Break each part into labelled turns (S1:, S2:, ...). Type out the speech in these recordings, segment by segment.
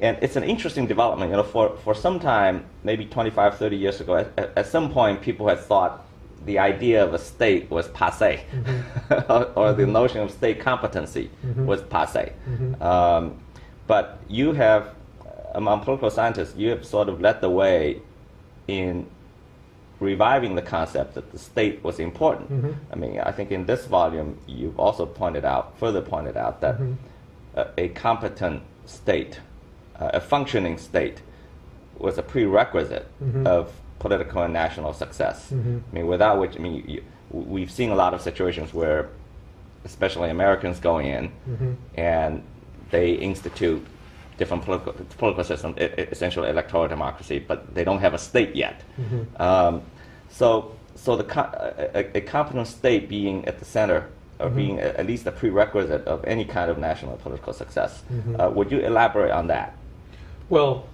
S1: And it's an interesting development. For some time, maybe 25, 30 years ago, at some point, people had thought the idea of a state was passé, or the notion of state competency was passé. But you have, among political scientists, you have sort of led the way in reviving the concept that the state was important. I mean, I think in this volume, you've also further pointed out that a competent state, a functioning state, was a prerequisite of political and national success. I mean, without which, we've seen a lot of situations where, especially Americans go in and they institute different political systems, essentially electoral democracy, but they don't have a state yet. So a competent state being at the center, or being at least a prerequisite of any kind of national political success. Would you elaborate on that?
S2: Well,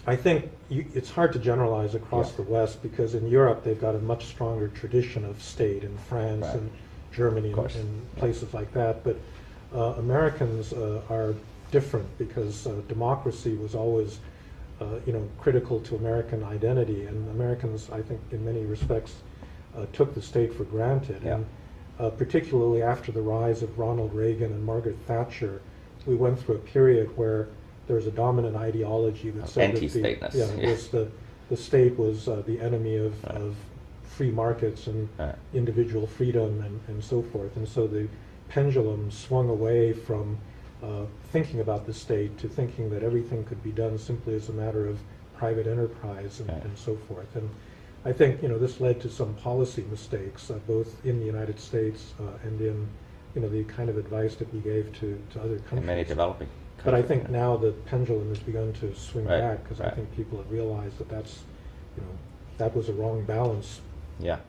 S2: I think it's hard to generalize across the West, because in Europe they've got a much stronger tradition of state, in France and Germany and places like that. But Americans are different, because democracy was always critical to American identity, and Americans, I think, in many respects took the state for granted. And particularly after the rise of Ronald Reagan and Margaret Thatcher, we went through a period where there was a dominant ideology that said that the state was the enemy of free markets and individual freedom and so forth. And so the pendulum swung away from thinking about the state to thinking that everything could be done simply as a matter of private enterprise and so forth. And I think this led to some policy mistakes, both in the United States and in the kind of advice that we gave to other countries.
S1: In many developing countries.
S2: But I think now the pendulum has begun to swing back, because I think people have realized that that was a wrong balance.
S1: Yeah.